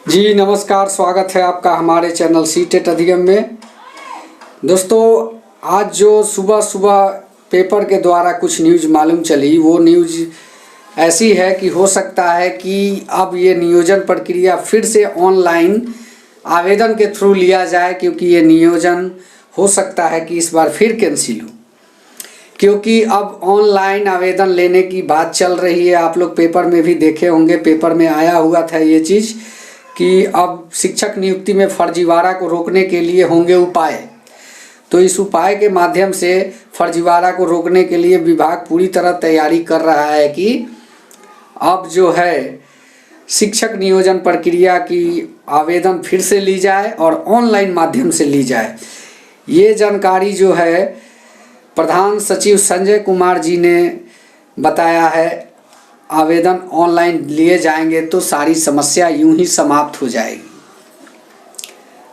जी नमस्कार, स्वागत है आपका हमारे चैनल सीटेट अधिगम में। दोस्तों, आज जो सुबह सुबह पेपर के द्वारा कुछ न्यूज़ मालूम चली, वो न्यूज़ ऐसी है कि हो सकता है कि अब ये नियोजन प्रक्रिया फिर से ऑनलाइन आवेदन के थ्रू लिया जाए, क्योंकि ये नियोजन हो सकता है कि इस बार फिर कैंसिल हो, क्योंकि अब ऑनलाइन आवेदन लेने की बात चल रही है। आप लोग पेपर में भी देखे होंगे, पेपर में आया हुआ था ये चीज़ कि अब शिक्षक नियुक्ति में फर्जीवाड़ा को रोकने के लिए होंगे उपाय। तो इस उपाय के माध्यम से फर्जीवाड़ा को रोकने के लिए विभाग पूरी तरह तैयारी कर रहा है कि अब जो है शिक्षक नियोजन प्रक्रिया की आवेदन फिर से ली जाए और ऑनलाइन माध्यम से ली जाए। ये जानकारी जो है प्रधान सचिव संजय कुमार जी ने बताया है। आवेदन ऑनलाइन लिए जाएंगे तो सारी समस्या यूं ही समाप्त हो जाएगी।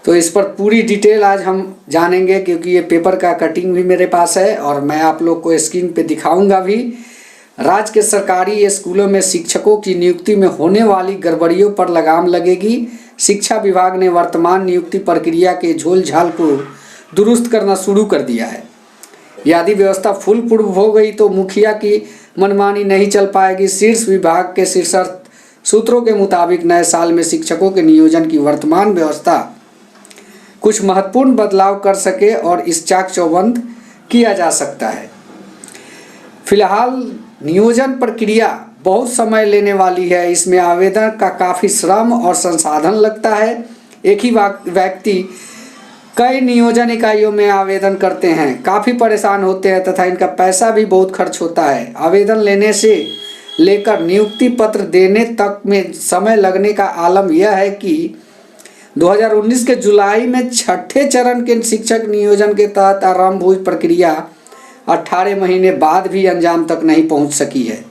तो इस पर पूरी डिटेल आज हम जानेंगे, क्योंकि ये पेपर का कटिंग भी मेरे पास है और मैं आप लोग को स्क्रीन पे दिखाऊंगा भी। राज्य के सरकारी स्कूलों में शिक्षकों की नियुक्ति में होने वाली गड़बड़ियों पर लगाम लगेगी। शिक्षा विभाग ने वर्तमान नियुक्ति प्रक्रिया के झोल झाल को दुरुस्त करना शुरू कर दिया है। यदि व्यवस्था फुल पूर्व हो गई तो मुखिया की मनमानी नहीं चल पाएगी। शीर्ष विभाग के शीर्ष सूत्रों के मुताबिक नए साल में शिक्षकों के नियोजन की वर्तमान व्यवस्था कुछ महत्वपूर्ण बदलाव कर सके और इस चाक चौबंद किया जा सकता है। फिलहाल नियोजन प्रक्रिया बहुत समय लेने वाली है। इसमें आवेदन का काफ़ी श्रम और संसाधन लगता है। एक ही व्यक्ति कई नियोजन इकाइयों में आवेदन करते हैं, काफ़ी परेशान होते हैं तथा इनका पैसा भी बहुत खर्च होता है। आवेदन लेने से लेकर नियुक्ति पत्र देने तक में समय लगने का आलम यह है कि 2019 के जुलाई में छठे चरण के शिक्षक नियोजन के तहत आरंभ हुई प्रक्रिया 18 महीने बाद भी अंजाम तक नहीं पहुंच सकी है।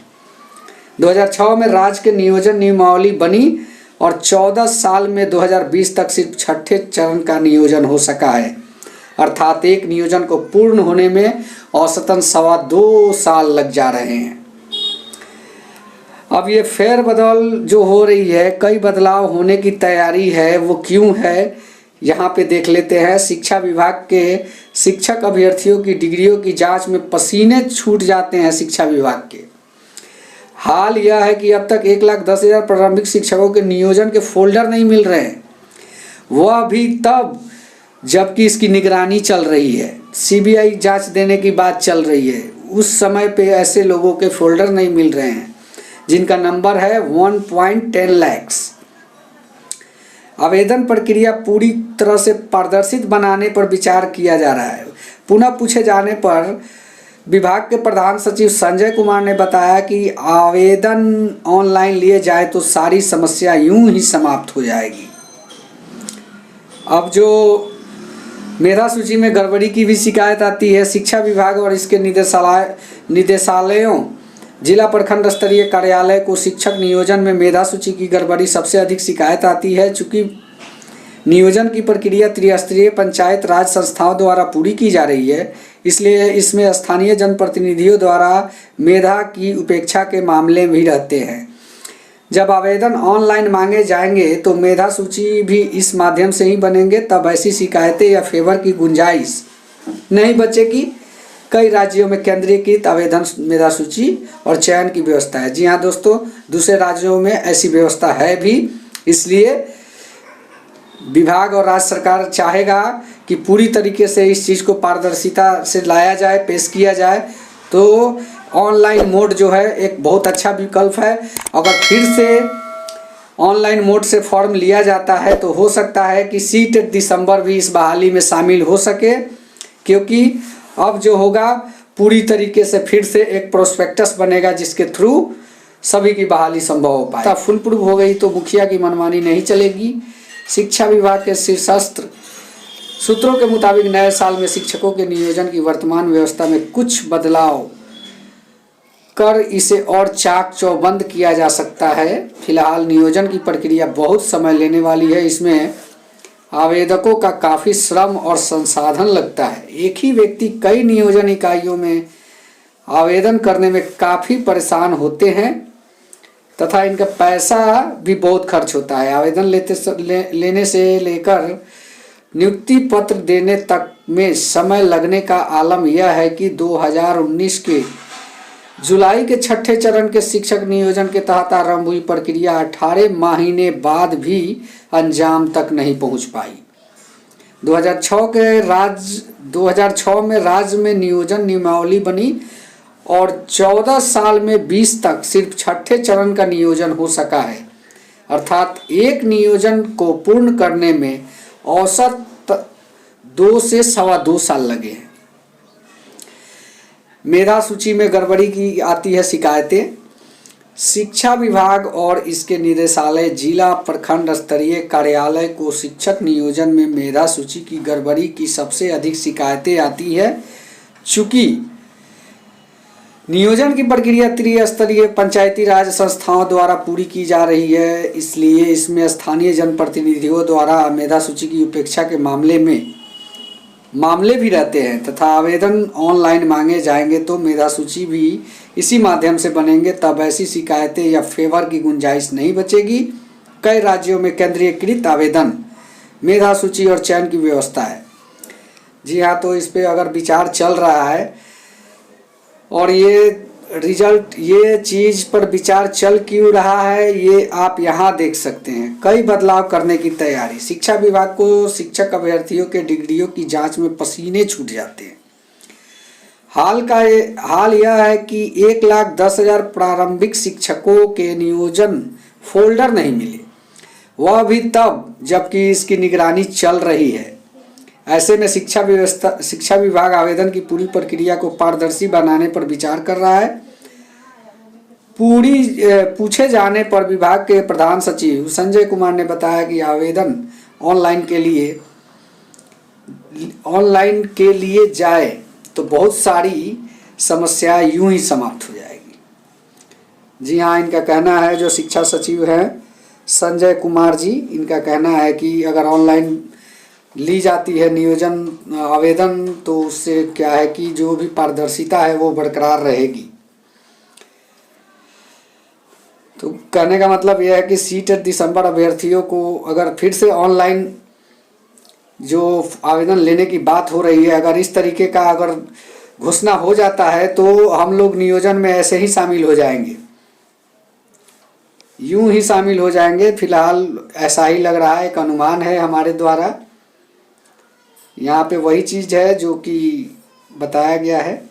2006 में राज्य के नियोजन नियमावली बनी और 14 साल में 2020 तक सिर्फ छठे चरण का नियोजन हो सका है। अर्थात एक नियोजन को पूर्ण होने में औसतन 2.25 साल लग जा रहे हैं। अब ये फेरबदल जो हो रही है, कई बदलाव होने की तैयारी है, वो क्यों है यहाँ पे देख लेते हैं। शिक्षा विभाग के शिक्षक अभ्यर्थियों की डिग्रियों की जांच में पसीने छूट जाते हैं शिक्षा विभाग के। हाल यह है कि अब तक 1,10,000 प्रारंभिक शिक्षकों के नियोजन के फोल्डर नहीं मिल रहे हैं, वह भी तब जबकि इसकी निगरानी चल रही है, सीबीआई जांच देने की बात चल रही है। उस समय पे ऐसे लोगों के फोल्डर नहीं मिल रहे हैं जिनका नंबर है 1.10 लाख। आवेदन प्रक्रिया पूरी तरह से पारदर्शित बनाने पर विचार किया जा रहा है। पुनः पूछे जाने पर विभाग के प्रधान सचिव संजय कुमार ने बताया कि आवेदन ऑनलाइन लिए जाए तो सारी समस्या यूं ही समाप्त हो जाएगी। अब जो मेधा सूची में गड़बड़ी की भी शिकायत आती है, शिक्षा विभाग और इसके निदेशालयों जिला प्रखंड स्तरीय कार्यालय को शिक्षक नियोजन में मेधा सूची की गड़बड़ी सबसे अधिक शिकायत आती है। चूँकि नियोजन की प्रक्रिया त्रिस्तरीय पंचायत राज संस्थाओं द्वारा पूरी की जा रही है, इसलिए इसमें स्थानीय जनप्रतिनिधियों द्वारा मेधा की उपेक्षा के मामले भी रहते हैं। जब आवेदन ऑनलाइन मांगे जाएंगे तो मेधा सूची भी इस माध्यम से ही बनेंगे, तब ऐसी शिकायतें या फेवर की गुंजाइश नहीं बचेगी। कई राज्यों में केंद्रीकृत आवेदन मेधा सूची और चयन की व्यवस्था है। जी हाँ दोस्तों, दूसरे राज्यों में ऐसी व्यवस्था है भी। इसलिए विभाग और राज्य सरकार चाहेगा कि पूरी तरीके से इस चीज़ को पारदर्शिता से लाया जाए, पेश किया जाए। तो ऑनलाइन मोड जो है एक बहुत अच्छा विकल्प है। अगर फिर से ऑनलाइन मोड से फॉर्म लिया जाता है तो हो सकता है कि सीटेट दिसंबर भी इस बहाली में शामिल हो सके, क्योंकि अब जो होगा पूरी तरीके से फिर से एक प्रोस्पेक्टस बनेगा जिसके थ्रू सभी की बहाली संभव हो पाए। फुल प्रूफ हो गई तो मुखिया की मनमानी नहीं चलेगी। शिक्षा विभाग के शीर्षस्थ सूत्रों के मुताबिक नए साल में शिक्षकों के नियोजन की वर्तमान व्यवस्था में कुछ बदलाव कर इसे और चाक चौबंद किया जा सकता है। फिलहाल नियोजन की प्रक्रिया बहुत समय लेने वाली है। इसमें आवेदकों का काफ़ी श्रम और संसाधन लगता है। एक ही व्यक्ति कई नियोजन इकाइयों में आवेदन करने में काफ़ी परेशान होते हैं तथा इनका पैसा भी बहुत खर्च होता है। आवेदन लेने से लेकर नियुक्ति पत्र देने तक में समय लगने का आलम यह है कि 2019 के जुलाई के छठे चरण के शिक्षक नियोजन के तहत आरंभ हुई प्रक्रिया 18 महीने बाद भी अंजाम तक नहीं पहुंच पाई। 2006 में राज्य में नियोजन नियमावली बनी और 14 साल में 20 तक सिर्फ छठे चरण का नियोजन हो सका है, अर्थात एक नियोजन को पूर्ण करने में औसत 2 से 2.25 साल लगे हैं। मेधा सूची में गड़बड़ी की आती है शिकायतें। शिक्षा विभाग और इसके निदेशालय जिला प्रखंड स्तरीय कार्यालय को शिक्षक नियोजन में मेधा सूची की गड़बड़ी की सबसे अधिक शिकायतें आती है। चूँकि नियोजन की प्रक्रिया त्रिस्तरीय पंचायती राज संस्थाओं द्वारा पूरी की जा रही है, इसलिए इसमें स्थानीय जनप्रतिनिधियों द्वारा मेधा सूची की उपेक्षा के मामले भी रहते हैं तथा आवेदन ऑनलाइन मांगे जाएंगे तो मेधा सूची भी इसी माध्यम से बनेंगे, तब ऐसी शिकायतें या फेवर की गुंजाइश नहीं बचेगी। कई राज्यों में केंद्रीयकृत आवेदन मेधा सूची और चयन की व्यवस्था है। जी हाँ, तो इस पे अगर विचार चल रहा है और ये चीज़ पर विचार चल क्यों रहा है ये आप यहाँ देख सकते हैं। कई बदलाव करने की तैयारी। शिक्षा विभाग को शिक्षक अभ्यर्थियों के डिग्रियों की जांच में पसीने छूट जाते हैं। हाल यह है कि 1,10,000 प्रारंभिक शिक्षकों के नियोजन फोल्डर नहीं मिले, वह भी तब जबकि इसकी निगरानी चल रही है। ऐसे में शिक्षा विभाग आवेदन की पूरी प्रक्रिया को पारदर्शी बनाने पर विचार कर रहा है। पूछे जाने पर विभाग के प्रधान सचिव संजय कुमार ने बताया कि आवेदन ऑनलाइन के लिए जाए तो बहुत सारी समस्याएं यूं ही समाप्त हो जाएगी। जी हाँ, इनका कहना है, जो शिक्षा सचिव हैं संजय कुमार जी, इनका कहना है कि अगर ऑनलाइन ली जाती है नियोजन आवेदन तो उससे क्या है कि जो भी पारदर्शिता है वो बरकरार रहेगी। तो कहने का मतलब यह है कि सीट दिसंबर अभ्यर्थियों को अगर फिर से ऑनलाइन जो आवेदन लेने की बात हो रही है, अगर इस तरीके का अगर घोषणा हो जाता है तो हम लोग नियोजन में ऐसे ही शामिल हो जाएंगे, यूं ही शामिल हो जाएंगे। फिलहाल ऐसा ही लग रहा है, एक अनुमान है हमारे द्वारा। यहाँ पे वही चीज़ है जो कि बताया गया है।